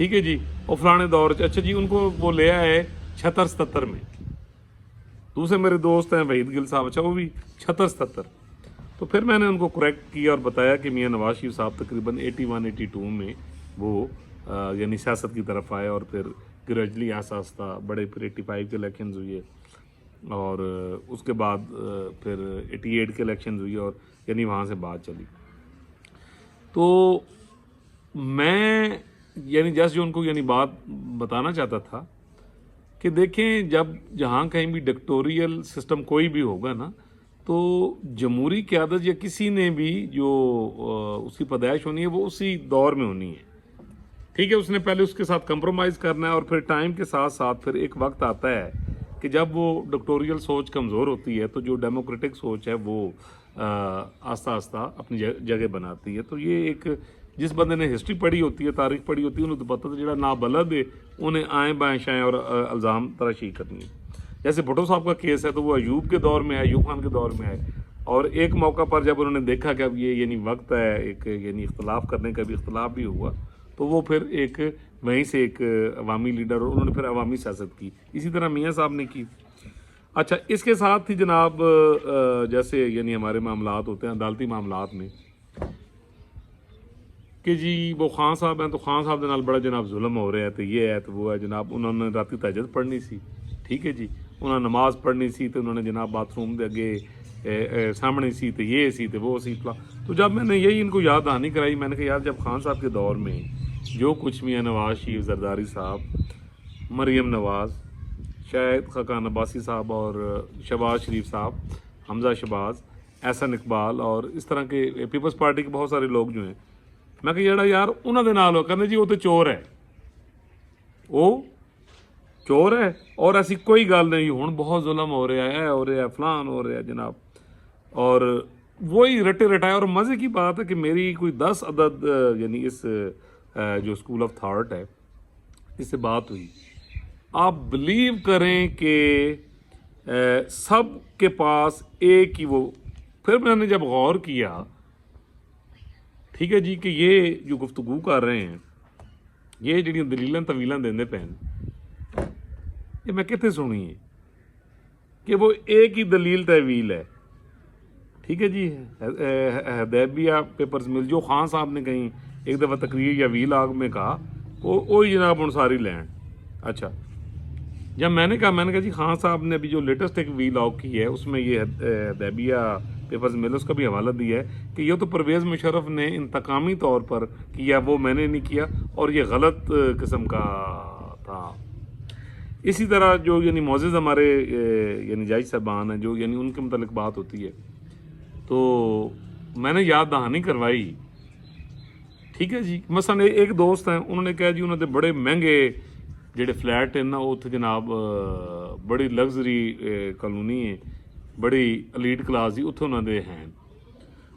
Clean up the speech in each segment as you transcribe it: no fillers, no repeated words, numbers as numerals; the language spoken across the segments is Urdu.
ٹھیک ہے جی، اور فلانے دور اچھا جی ان کو وہ لے آئے 76-77 میں. دوسرے میرے دوست ہیں وحید گل صاحب، اچھا وہ بھی 76-77. تو پھر میں نے ان کو کریکٹ کیا اور بتایا کہ میاں نواز شریف صاحب تقریباً 81-82 میں وہ یعنی سیاست کی طرف آئے، اور پھر گریجولی آہستہ آہستہ بڑے، پھر 85 کے الیکشنز ہوئے، اور اس کے بعد پھر 88 کے الیکشنز ہوئی، اور یعنی وہاں سے بات چلی. تو میں یعنی جس جو ان کو یعنی بات بتانا چاہتا تھا کہ دیکھیں جب جہاں کہیں بھی ڈکٹوریل سسٹم کوئی بھی ہوگا نا، تو جمہوری قیادت یا کسی نے بھی جو اس کی پیدائش ہونی ہے وہ اسی دور میں ہونی ہے. ٹھیک ہے، اس نے پہلے اس کے ساتھ کمپرومائز کرنا ہے، اور پھر ٹائم کے ساتھ ساتھ پھر ایک وقت آتا ہے کہ جب وہ ڈکٹوریل سوچ کمزور ہوتی ہے تو جو ڈیموکریٹک سوچ ہے وہ آہستہ آہستہ اپنی جگہ بناتی ہے. تو یہ ایک جس بندے نے ہسٹری پڑھی ہوتی ہے، تاریخ پڑھی ہوتی ہے، انہوں تو پتہ تھا جڑا نابلد ہے انہیں آئیں بائیں شائیں اور الزام تراشی کرنی ہے. جیسے بھٹو صاحب کا کیس ہے تو وہ ایوب کے دور میں ہے، ایوب خان کے دور میں ہے، اور ایک موقع پر جب انہوں نے دیکھا کہ اب یہ یعنی وقت ہے ایک یعنی اختلاف کرنے کا، بھی اختلاف بھی ہوا، تو وہ پھر ایک وہیں سے ایک عوامی لیڈر، اور انہوں نے پھر عوامی سیاست کی. اسی طرح میاں صاحب نے کی. اچھا اس کے ساتھ ہی جناب جیسے یعنی ہمارے معاملات ہوتے ہیں عدالتی معاملات میں کہ جی وہ خان صاحب ہیں، تو خان صاحب کے نال بڑا جناب ظلم ہو رہا ہے، تو یہ ہے تو وہ ہے جناب. انہوں نے راتی تہجد پڑھنی سی، ٹھیک ہے جی، انہوں نے نماز پڑھنی سی، تو انہوں نے جناب باتھ روم دے اگے سامنے سی، تو یہ سی تو وہ سی. تو جب میں نے یہی ان کو یاد دہانی کرائی، میں نے کہا یار جب خان صاحب کے دور میں جو کچھ میاں نواز شریف، زرداری صاحب، مریم نواز، شاید خاقان عباسی صاحب، اور شہباز شریف صاحب، حمزہ شہباز، احسن اقبال، اور اس طرح کے پیپلز پارٹی کے بہت سارے لوگ جو ہیں، میں کہ جڑا یار انہوں دے نال ہو کہنے جی وہ تو چور ہے، وہ چور ہے، اور ایسی کوئی گل نہیں، ہوں بہت ظلم ہو رہا ہے، ہو رہا ہے فلان ہو رہا ہے جناب. اور وہی رٹے رٹائے. اور مزے کی بات ہے کہ میری کوئی 10 عدد یعنی اس جو اسکول آف تھاٹ ہے اس سے بات ہوئی. آپ بلیو کریں کہ سب کے پاس ایک ہی وہ. پھر میں نے جب غور کیا ٹھیک ہے جی کہ یہ جو گفتگو کر رہے ہیں، یہ جڑیاں دلیلاں طویلاں دیندے پے یہ میں کتنے سنی ہے کہ وہ ایک ہی دلیل تحویل ہے. ٹھیک ہے جی، حدیبیہ پیپرز مل جو خان صاحب نے کہیں ایک دفعہ تقریر یا وی لاگ میں کہا، وہی جناب انصاری لینڈ. اچھا جب میں نے کہا جی خان صاحب نے ابھی جو لیٹسٹ ایک وی لاگ کی ہے اس میں یہ حدیبیہ پیپرز مل اس کا بھی حوالہ دیا ہے کہ یہ تو پرویز مشرف نے انتقامی طور پر کیا، وہ میں نے نہیں کیا، اور یہ غلط قسم کا تھا. اسی طرح جو یعنی معزز ہمارے یعنی جج صاحبان ہیں جو یعنی ان کے متعلق بات ہوتی ہے تو میں نے یاد دہانی کروائی. ٹھیک ہے جی، مثلا ایک دوست ہیں انہوں نے کہا جی انہوں نے بڑے مہنگے جڑے فلیٹ ہیں نا اتنے جناب بڑی لگژری کالونی ہے، بڑی الیٹ کلاس دی اتنے انہوں نے ہیں.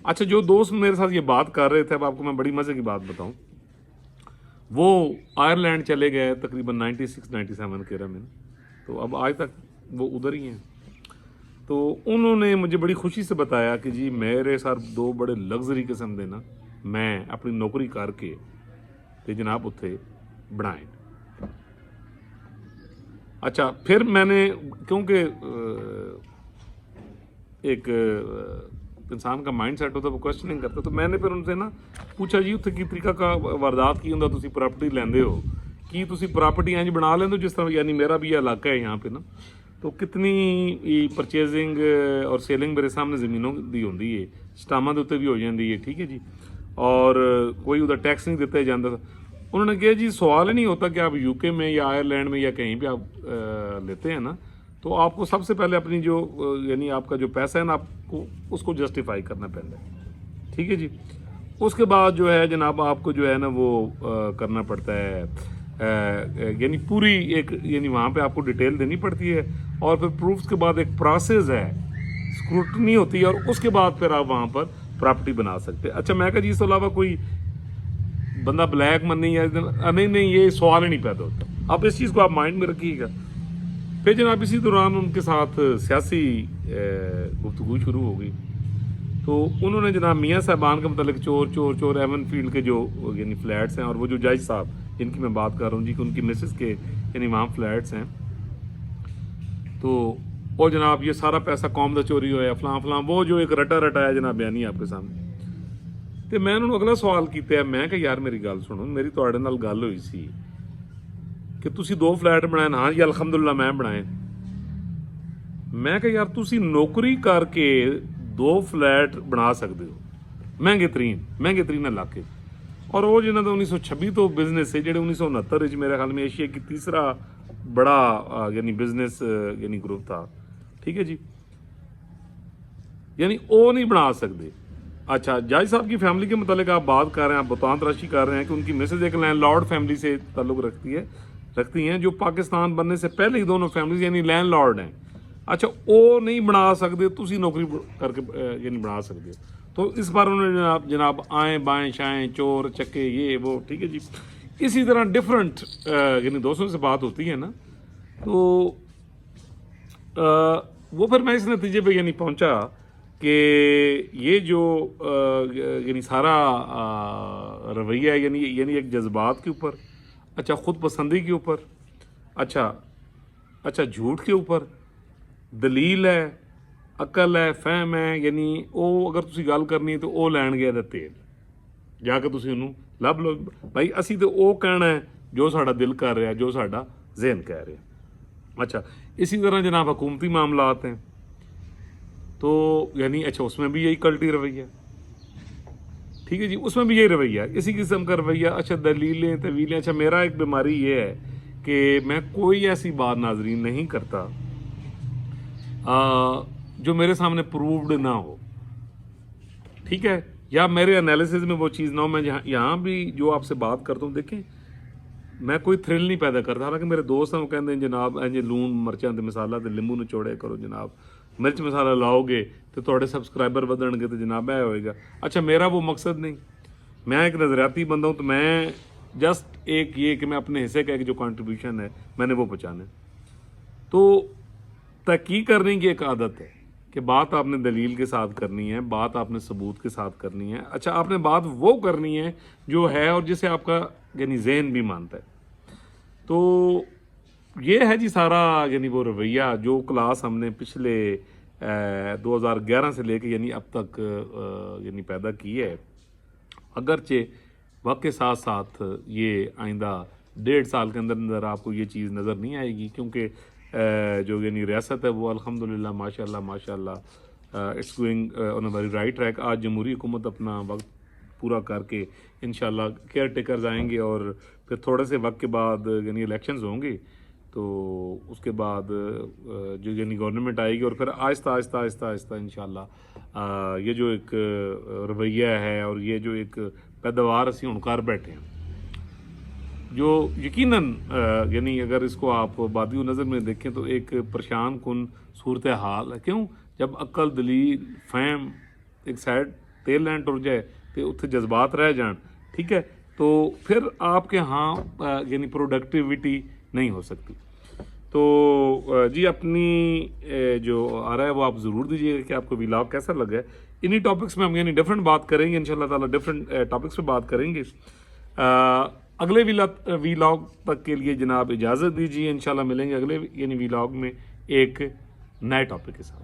اچھا جو دوست میرے ساتھ یہ بات کر رہے تھے، اب آپ کو میں بڑی مزے کی بات بتاؤں، وہ آئرلینڈ چلے گئے تقریباً 96-97 کے میں، تو اب آج تک وہ ادھر ہی ہیں. تو انہوں نے مجھے بڑی خوشی سے بتایا کہ جی میرے ساتھ 2 بڑے لگژری قسم دے نا میں اپنی نوکری کر کے تے جناب اتنے بنائے. اچھا پھر میں نے کیونکہ ایک انسان کا مائنڈ سیٹ ہوتا ہے وہ کوشچننگ کرتا، تو میں نے پھر ان سے نا پوچھا جی اتنے کی طریقہ کا واردات کی ہوں تسی پراپرٹی لیندے ہو، کی تسی پراپرٹی انج بنا لیندے ہو جس طرح یعنی میرا بھی یہ علاقہ ہے یہاں پہ نا، تو کتنی پرچیزنگ اور سیلنگ میرے سامنے زمینوں دی ہوندی ہے، سٹاماں دے اتنے بھی ہو جاندی ہے. ٹھیک ہے جی، اور کوئی ادھر ٹیکس نہیں دیتا جاتا تھا. انہوں نے کہا جی سوال ہی نہیں ہوتا کہ آپ یو کے میں یا آئرلینڈ میں یا کہیں بھی آپ لیتے ہیں نا، تو آپ کو سب سے پہلے اپنی جو یعنی آپ کا جو پیسہ ہے نا آپ کو اس کو جسٹیفائی کرنا پڑتا ہے. ٹھیک ہے جی، اس کے بعد جو ہے جناب آپ کو جو ہے نا وہ کرنا پڑتا ہے یعنی پوری ایک یعنی وہاں پہ آپ کو ڈیٹیل دینی پڑتی ہے، اور پھر پروفس کے بعد ایک پروسیس ہے، اسکروٹنی ہوتی ہے، اور اس کے بعد پھر آپ وہاں پر پراپرٹی بنا سکتے. اچھا میں کہا جی اس کے علاوہ کوئی بندہ بلیک من نہیں ہے، نہیں یہ سوال ہی نہیں پیدا ہوتا. آپ اس چیز کو آپ مائنڈ میں رکھیے گا. پھر جناب اسی دوران ان کے ساتھ سیاسی گفتگو شروع ہو گئی. تو انہوں نے جناب میاں صاحبان کے متعلق چور چور چور ایون فیلڈ کے جو یعنی فلیٹس ہیں، اور وہ جو جج صاحب جن کی میں بات کر رہا ہوں جی کہ ان کی مسز کے یعنی وہاں فلیٹس ہیں، تو وہ جناب یہ سارا پیسہ قوم دا چوری ہوا فلاں فلاں، وہ جو ایک رٹا رٹایا جناب بیانی آپ کے سامنے. تو میں انہوں نے اگلا سوال کیتا ہے، میں کہ یار میری گل سنو، میری تواڈے نال گل ہوئی سی کہ تسی 2 فلیٹ بنائے. ہاں جی الحمدللہ میں بنائے. میں کہ یار تسی نوکری کر کے 2 فلیٹ بنا سکتے ہو مہنگے ترین علاقے، اور وہ جنہوں کا 1926 تو بزنس ہے، جہے 1969 میرے خیال میں ایشیا کی تیسرا بڑا یعنی بزنس یعنی گروپ تھا. ٹھیک ہے جی، یعنی وہ نہیں بنا سکتے. اچھا جج صاحب کی فیملی کے متعلق آپ بات کر رہے ہیں، آپ بتان تراشی کر رہے ہیں کہ ان کی مسز ایک لینڈ لارڈ فیملی سے تعلق رکھتی ہیں جو پاکستان بننے سے پہلے ہی دونوں فیملیز یعنی لینڈ لارڈ ہیں. اچھا وہ نہیں بنا سکتے، تسی نوکری کر کے یعنی بنا سکتے ہو. تو اس بار انہوں نے جناب آئیں بائیں شائیں چور چکے یہ وہ. ٹھیک ہے جی، اسی طرح ڈفرینٹ یعنی دوستوں سے بات ہوتی ہے نا، تو وہ پھر میں اس نتیجے پہ یعنی پہنچا کہ یہ جو یعنی سارا رویہ یعنی ایک جذبات کے اوپر، اچھا خود پسندی کے اوپر، اچھا جھوٹ کے اوپر، دلیل ہے، عقل ہے، فہم ہے، یعنی وہ اگر تسی گل کرنی ہے تو وہ لین گیا دا تیل جا کے تسی انہوں لب لو بھائی اسی تو وہ کہنا ہے جو ساڈا دل کر رہا ہے، جو ساڈا ذہن کہہ رہا ہے. اچھا اسی طرح جناب حکومتی معاملات ہیں تو یعنی اچھا اس میں بھی یہی کلٹی رویہ. ٹھیک ہے جی، اس میں بھی یہی رویہ، اسی قسم کا رویہ. اچھا دلیلیں طویلیں. اچھا میرا ایک بیماری یہ ہے کہ میں کوئی ایسی بات ناظرین نہیں کرتا جو میرے سامنے پرووڈ نہ ہو. ٹھیک ہے، یا میرے انالیسز میں وہ چیز نہ ہو. میں یہاں بھی جو آپ سے بات کرتا ہوں، دیکھیں میں کوئی تھرل نہیں پیدا کرتا. حالانکہ میرے دوست ہیں وہ کہتے ہیں جناب لون مرچاں تے مسالہ تے لیمبو نچوڑے کرو، جناب مرچ مسالہ لاؤ گے تو تھوڑے سبسکرائبر بدن گے تو جناب اے ہوئے گا. اچھا میرا وہ مقصد نہیں، میں ایک نظریاتی بندہ ہوں. تو میں جسٹ ایک یہ کہ میں اپنے حصے کا ایک جو کنٹریبیوشن ہے میں نے وہ پہنچانا ہے. تو تحقیق کرنے کی ایک عادت ہے کہ بات آپ نے دلیل کے ساتھ کرنی ہے، بات آپ نے ثبوت کے ساتھ کرنی ہے. اچھا آپ نے بات وہ کرنی ہے جو ہے اور جسے آپ کا یعنی ذہن بھی مانتا ہے. تو یہ ہے جی سارا یعنی وہ رویہ جو کلاس ہم نے پچھلے 2011 سے لے کے یعنی اب تک یعنی پیدا کی ہے. اگرچہ وقت کے ساتھ ساتھ یہ آئندہ 1.5 سال کے اندر آپ کو یہ چیز نظر نہیں آئے گی، کیونکہ جو یعنی ریاست ہے وہ الحمدللہ ماشاء اللہ it's going on a very right track. آج جمہوری حکومت اپنا وقت پورا کر کے انشاءاللہ کیئر ٹیکرز آئیں گے، اور پھر تھوڑے سے وقت کے بعد یعنی الیکشنز ہوں گے، تو اس کے بعد جو یعنی گورنمنٹ آئے گی، اور پھر آہستہ آہستہ انشاءاللہ یہ جو ایک رویہ ہے اور یہ جو ایک پیداوار اسی ہن کر بیٹھے ہیں جو یقیناً یعنی اگر اس کو آپ بادی نظر میں دیکھیں تو ایک پریشان کن صورتحال ہے. کیوں؟ جب عقل دلیل فہم ایک سائڈ تیل لینڈ ٹر جائے تو اتنے جذبات رہ جان. ٹھیک ہے، تو پھر آپ کے ہاں یعنی پروڈکٹیوٹی نہیں ہو سکتی. تو جی اپنی جو آ رہا ہے وہ آپ ضرور دیجیے گا کہ آپ کو ویلاگ کیسا لگا ہے. انہی ٹاپکس میں ہم یعنی ڈفرینٹ بات کریں گے انشاءاللہ تعالیٰ، ڈفرینٹ ٹاپکس پہ بات کریں گے. اگلے ویلاگ تک کے لیے جناب اجازت دیجیے. انشاءاللہ ملیں گے اگلے یعنی ویلاگ میں ایک نئے ٹاپک کے ساتھ.